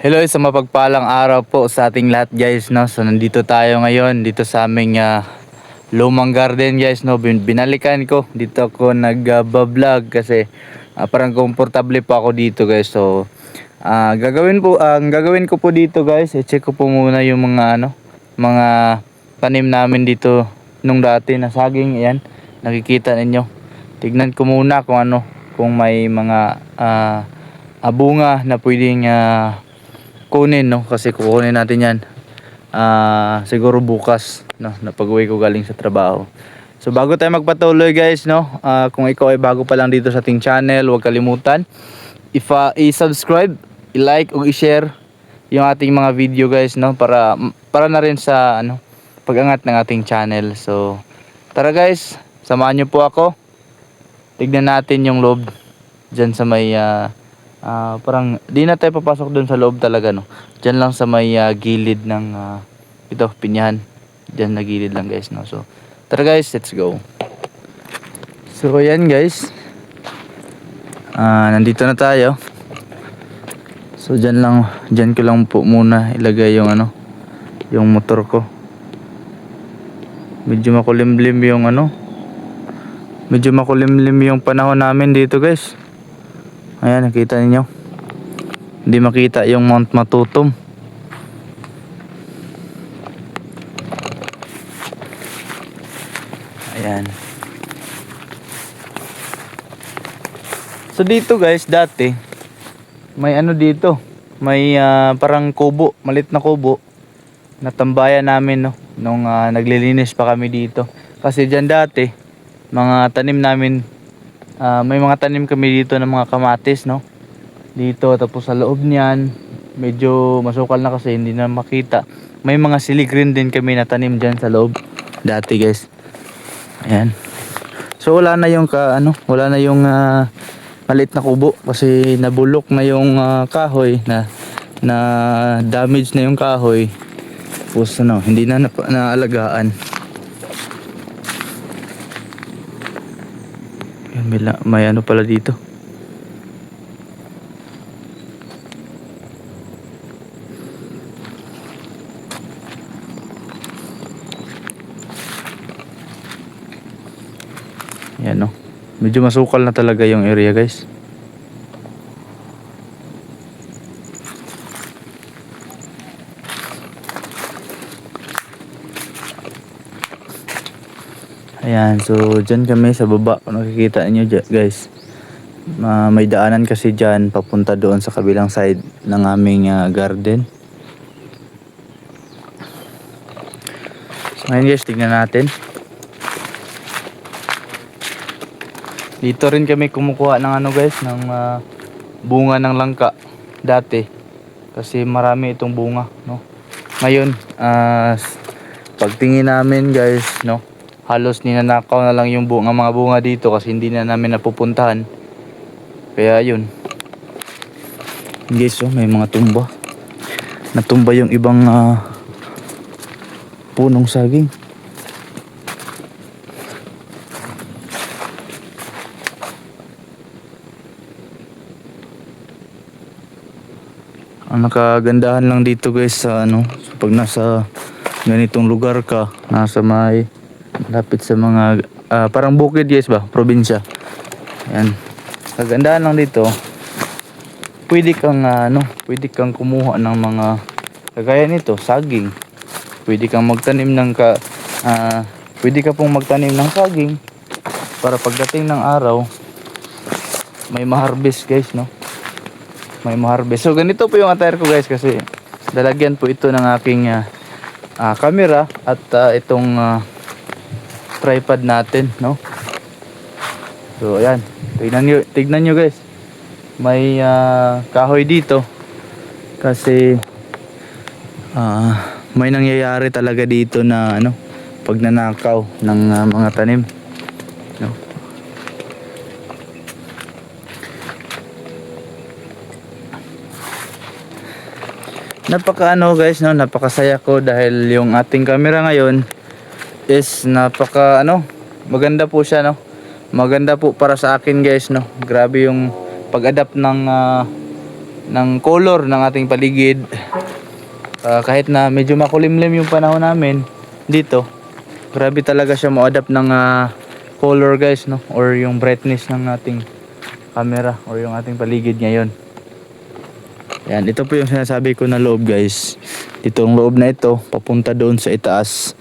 Hello, sa mapagpalang araw po sa ating lahat guys, no. So nandito tayo ngayon dito sa aming lumang garden guys, no. Binalikan ko dito ako nag-vlog kasi parang komportable pa ako dito guys. So ang gagawin ko po dito guys, i-check ko po muna yung mga tanim namin dito nung dati na saging. Ayan, nakikita ninyo. Tignan ko muna kung may mga bunga na pwedeng kunin, no, kasi kukunin natin yan siguro bukas, no, na pag-uwi ko galing sa trabaho. So bago tayo magpatuloy guys, no, kung ikaw ay bago pa lang dito sa ating channel, huwag kalimutan i-subscribe, i-like o i-share yung ating mga video guys, no, para na rin sa pag-angat ng ating channel. So tara guys, samahan niyo po ako. Tignan natin yung loob dyan sa may parang di na tayo papasok dun sa loob talaga, no. Diyan lang sa may gilid ng ito, pinyahan. Diyan na gilid lang guys, no. So tara guys, let's go. So ayan guys, nandito na tayo. So diyan ko lang po muna ilagay yung yung motor ko. Medyo makulimlim yung panahon namin dito guys. Ayan, nakita niyo. Hindi makita yung Mount Matutum. Ayan. So dito guys, dati may dito. May parang kubo, malit na kubo na tambayan namin, no, nung naglilinis pa kami dito. Kasi diyan dati mga tanim namin, may mga tanim kami dito ng mga kamatis, no, dito. Tapos sa loob niyan medyo masukal na kasi hindi na makita. May mga siligrin din kami na tanim diyan sa loob dati guys. Ayan. So wala na yung maliit na kubo kasi nabulok na yung kahoy, na damage na yung kahoy. Tapos hindi na naalagaan. May pala dito. Yan, no. Medyo masukal na talaga yung area guys. Ayan, so dyan kami sa baba. Kung nakikita nyo guys, may daanan kasi dyan papunta doon sa kabilang side ng aming garden. So ngayon guys, tignan natin. Dito rin kami kumukuha ng guys, ng bunga ng langka dati. Kasi marami itong bunga, no. Ngayon, pagtingin namin guys, no, halos ninanakaw na lang yung mga bunga dito kasi hindi na namin napupuntahan. Kaya yun. Guys, may mga tumba. Natumba yung ibang punong saging. Ang nakagandahan lang dito guys sa pag nasa ganitong lugar ka, nasa may lapit sa mga parang bukid guys ba, probinsya. Ayan. Kagandahan lang dito, pwede kang kumuha ng mga kagaya nito, saging. Pwede kang magtanim pwede ka pong magtanim ng saging para pagdating ng araw may ma-harvest guys, no. May ma-harvest. So ganito po yung attire ko guys kasi lalagyan po ito ng aking camera at itong tripod natin, no. So ayan, tignan nyo guys, may kahoy dito kasi may nangyayari talaga dito na pagnanakaw ng mga tanim, no. Guys, no, napakasaya ko dahil yung ating camera ngayon is maganda po siya, no. Maganda po para sa akin guys, no. Grabe yung pag-adapt ng color ng ating paligid. Kahit na medyo makulimlim yung panahon namin dito, grabe talaga siya mo-adapt ng color guys, no, or yung brightness ng ating camera or yung ating paligid ngayon. Yan, ito po yung sinasabi ko na loob guys. Dito ang loob na ito papunta doon sa itaas.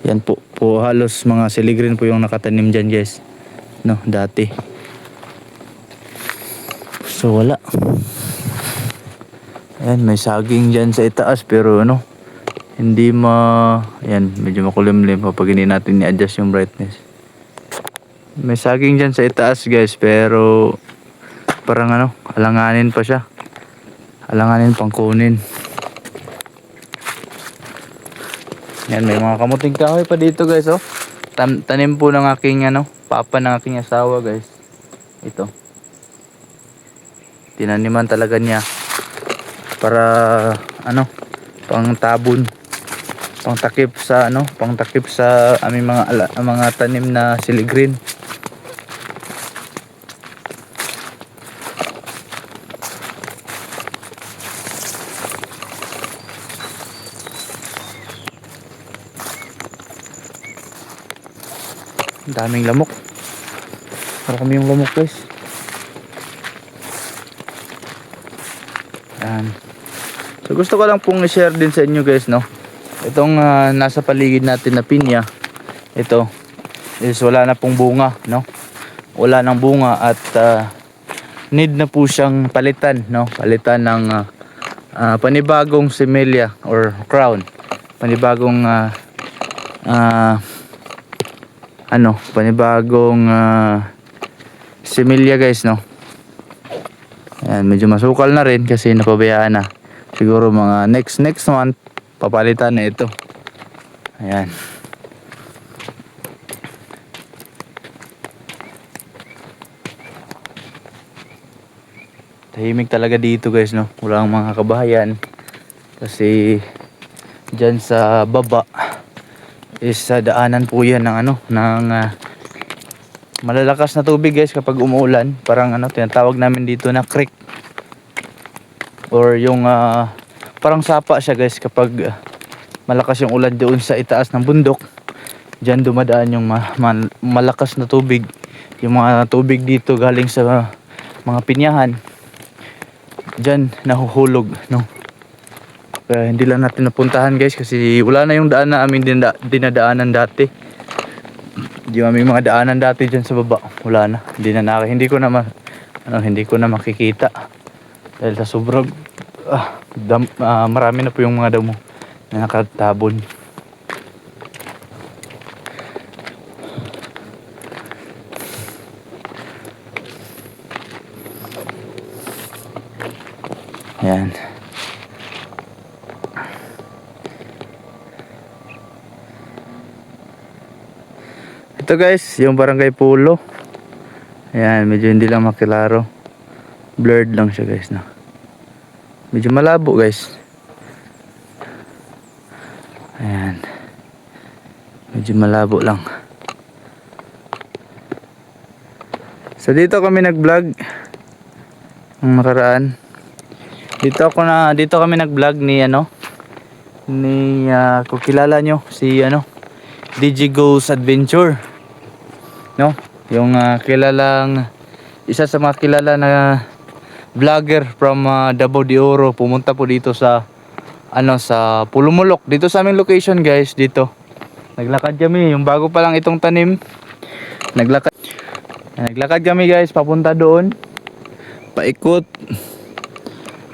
Yan po halos mga siligreen po yung nakatanim dyan guys, no, dati. So wala. Ayan, may saging dyan sa itaas pero ano, hindi ayan, medyo makulimlim kapag hindi natin i-adjust yung brightness. May saging dyan sa itaas guys, pero parang ano, alanganin pa siya. Alanganin pang kunin. Yan, may mga kamuting kahoy pa dito guys, oh. Tanim po ng aking ano, papa ng aking asawa guys. Ito. Tinaniman talaga niya para ano, pang tabon, pang takip sa ano, pang takip sa aming mga tanim na siligreen. Ang daming lamok. Marami yung lamok guys. Yan. So gusto ko lang pong i-share din sa inyo guys, no. Itong nasa paligid natin na pinya, ito is wala na pong bunga, no. Wala nang bunga at need na po siyang palitan, no. Palitan ng panibagong similya or crown. Panibagong panibagong similya guys, no. Ayan, medyo masukal na rin kasi napabayaan na. Siguro mga next month papalitan na ito. Ayan. Tahimik talaga dito guys, no. Walang mga kabahayan kasi dyan sa baba is daanan po yan ng ano, ng malalakas na tubig guys kapag umuulan. Parang ano, tinatawag namin dito na creek, or yung parang sapa siya guys kapag malakas yung ulan doon sa itaas ng bundok. Diyan dumadaan yung malakas na tubig, yung mga tubig dito galing sa mga pinyahan, diyan nahuhulog, no. Kaya hindi lang natin napuntahan guys kasi wala na yung daan na aming dinadaanan dati. Yung aming mga daanan dati dyan sa baba, wala na. Hindi ko na makikita dahil sa sobrang marami na po yung mga damo na nakatabon. Ayan. Ito guys, yung Barangay Pulo. Ayan, medyo hindi lang makilaro. Blurred lang siya guys, no. Medyo malabo guys. Ayan. Medyo malabo lang. So dito kami nag-vlog ang nakaraan. Dito kami nag-vlog ni kung kilala nyo si DJ Goes Adventure, no? Yung isa sa mga kilala na vlogger from Davao de Oro, pumunta po dito sa sa Pulumulok, dito sa aming location guys. Dito naglakad kami, yung bago pa lang itong tanim, naglakad kami guys papunta doon, paikot,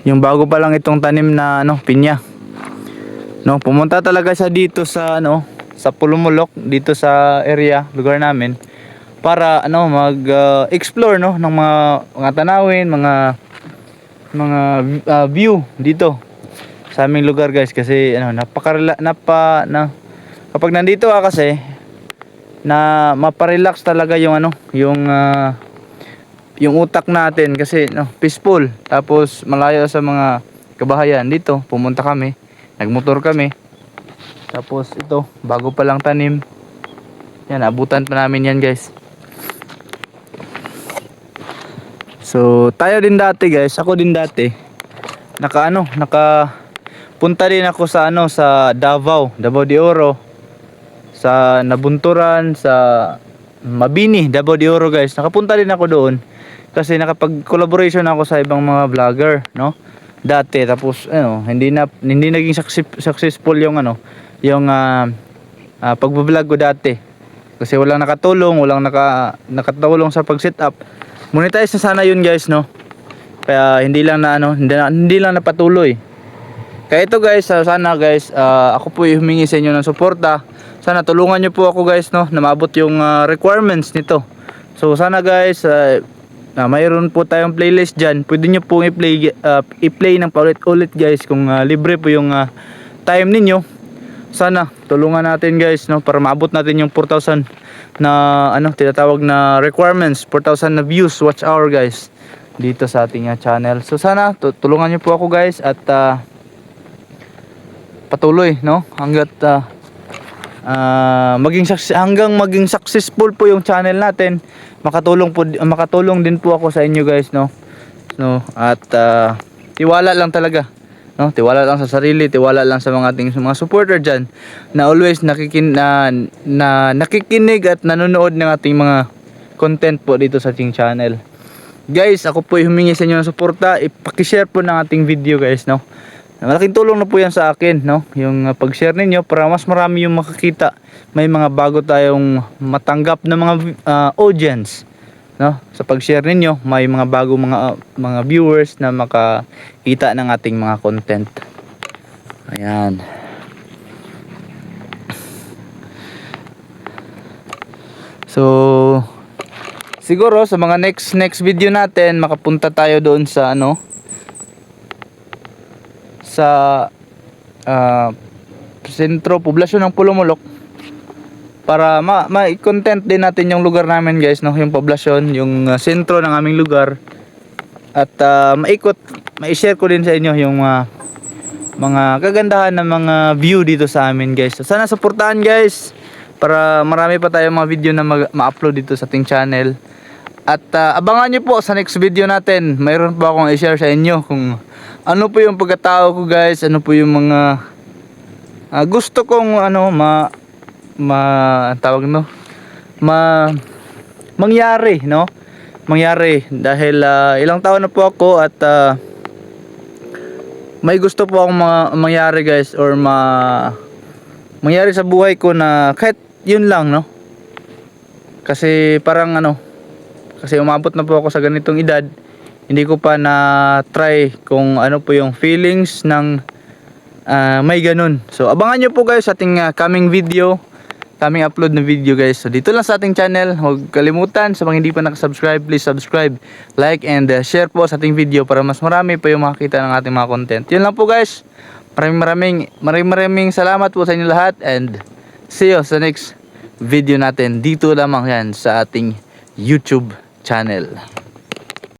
yung bago pa lang itong tanim na pinya, no. Pumunta talaga siya dito sa sa Pulumulok, dito sa lugar namin, para mag-explore ng mga tanawin, mga view dito sa aming lugar guys. Kasi kapag nandito ka kasi na maparelax talaga yung yung utak natin kasi peaceful, tapos malayo sa mga kabahayan. Dito pumunta kami, nagmotor kami, tapos ito bago pa lang tanim yan, abutan pa namin yan guys. So tayo din dati guys, ako din dati punta din ako sa sa Davao de Oro, sa Nabunturan, sa Mabini, Davao de Oro guys. Nakapunta din ako doon kasi nakapag-collaboration ako sa ibang mga vlogger, no? Dati tapos hindi naging successful yung pagbo-vlog ko dati. Kasi walang nakatulong sa pag-set up. Monetize na sana yun guys, no? Kaya hindi lang napatuloy. Kaya ito guys, sana guys, ako po humingi sa inyo ng suporta. Sana tulungan niyo po ako guys, no, na maabot yung requirements nito. So sana guys, mayroon po tayong playlist diyan. Pwede niyo po i-play ng paulit-ulit guys kung libre po yung time ninyo. Sana tulungan natin guys, no, para maabot natin yung 4,000 na tinatawag na requirements, 4,000 na views, watch hour guys dito sa ating channel. So sana tulungan niyo po ako guys at patuloy, no, hanggang maging successful po yung channel natin. Makatulong din po ako sa inyo guys, no. At tiwala lang talaga, no, tiwala lang sa sarili, tiwala lang sa mga supporter diyan na always nakikinig at nanonood ng ating mga content po dito sa ating channel. Guys, ako po humingi sa inyo ng suporta, i-share po ng ating video guys, no. Malaking tulong na po yan sa akin, no, yung pag-share ninyo para mas marami yung makakita. May mga bago tayong matanggap na mga audience, no. Sa pag-share ninyo, may mga bago mga viewers na makakita ng ating mga content. Ayan. So siguro sa mga next video natin, makapunta tayo doon sa sa sentro poblasyon ng Pulumulok para ma-content din natin yung lugar namin guys, no, yung poblasyon, yung sentro ng aming lugar at ma-share ko din sa inyo yung mga kagandahan ng mga view dito sa amin guys. So, sana suportahan guys para marami pa tayong mga video na ma-upload dito sa ating channel. At abangan nyo po sa next video natin. Mayroon pa akong i-share sa inyo kung ano po yung pagkatao ko guys, ano po yung mga gusto kong mangyari, no? Mangyari dahil ilang taon na po ako at may gusto po akong mangyari guys, or mangyari sa buhay ko na kahit yun lang, no? Kasi parang kasi umabot na po ako sa ganitong edad, hindi ko pa na try kung ano po yung feelings ng may ganun. So abangan nyo po guys sa ating coming upload na video guys. So dito lang sa ating channel. Huwag kalimutan, sa mga hindi pa nakasubscribe, please subscribe, like and share po sa ating video para mas marami pa yung makakita ng ating mga content. Yun lang po guys. Maraming salamat po sa inyo lahat and see you sa next video natin. Dito lamang yan sa ating YouTube channel.